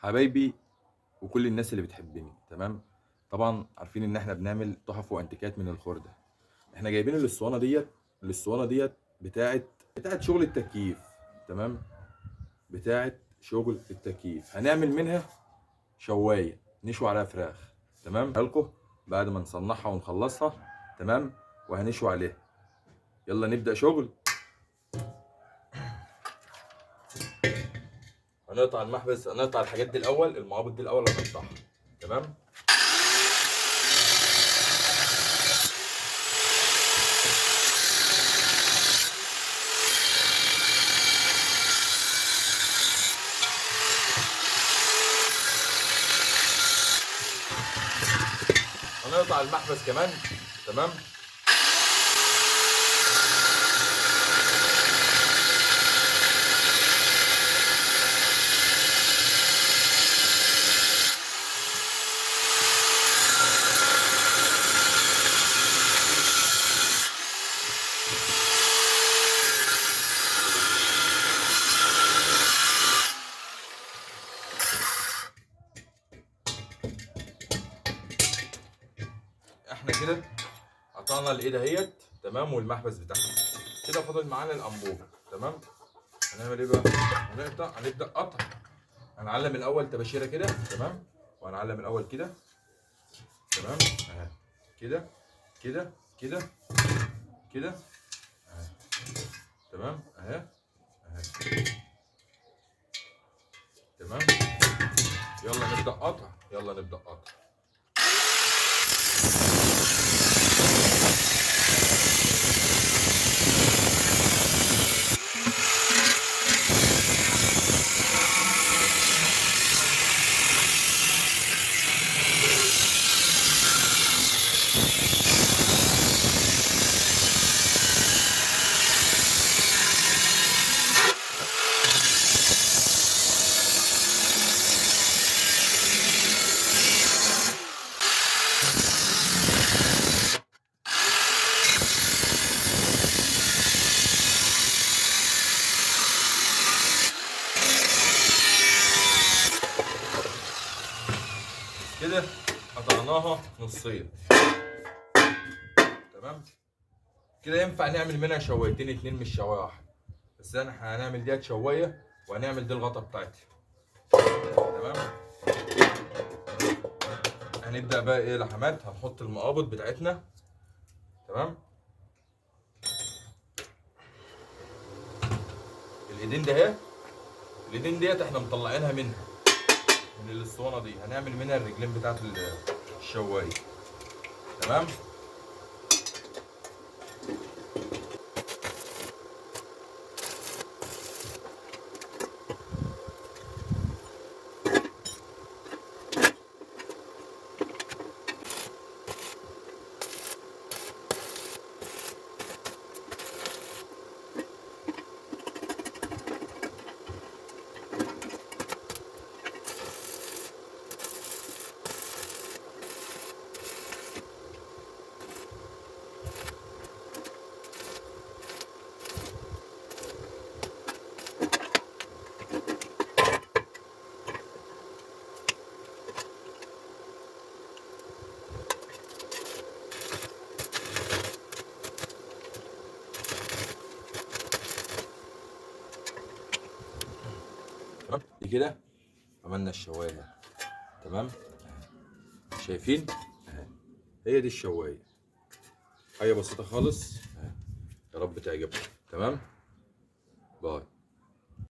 حبايبي وكل الناس اللي بتحبني، تمام. طبعا عارفين ان احنا بنعمل تحف وانتيكات من الخردة. احنا جايبين الاسطوانه ديت بتاعت شغل التكييف، تمام. بتاعت شغل التكييف هنعمل منها شوايه نشوي عليها فراخ، تمام لكم بعد ما نصنعها ونخلصها، تمام. وهنشوي عليها. يلا نبدأ شغل. هنقطع المحبس، هنقطع الحاجات دي الاول، المعابد دي الاول هنقطعها، تمام. هنقطع المحبس كمان، تمام. احنا كده قطعنا الايد اهيت، تمام، والمحبس بتاعها. كده فاضل معانا الانبوبه، تمام. هنعمل ايه بقى؟ هنبدا قطع. هنعلم الاول تباشيره كده، تمام. وهنعلم الاول كده، تمام. اهي كده كده كده كده اهي، تمام. اهي اهي، تمام. يلا نبدا قطع، يلا نبدا قطع. كده قطعناها نصين، تمام. كده ينفع نعمل منها شوايتين اتنين مش شوايه واحده، بس احنا هنعمل ديت شوايه وهنعمل دي الغطا بتاعتي، تمام. هنبدا بقى ايه لحمات، هنحط المقابض بتاعتنا، تمام. الايدين ده اهي، الايدين ديت احنا مطلعينها من الاسطوانه دي، هنعمل منها الرجلين بتاعت الشوايه، تمام. تمام. دي كده عملنا الشوايه، تمام. شايفين اهي، هي دي الشوايه، حاجه بسيطه خالص اهي. يا رب تعجبكم، تمام. باي.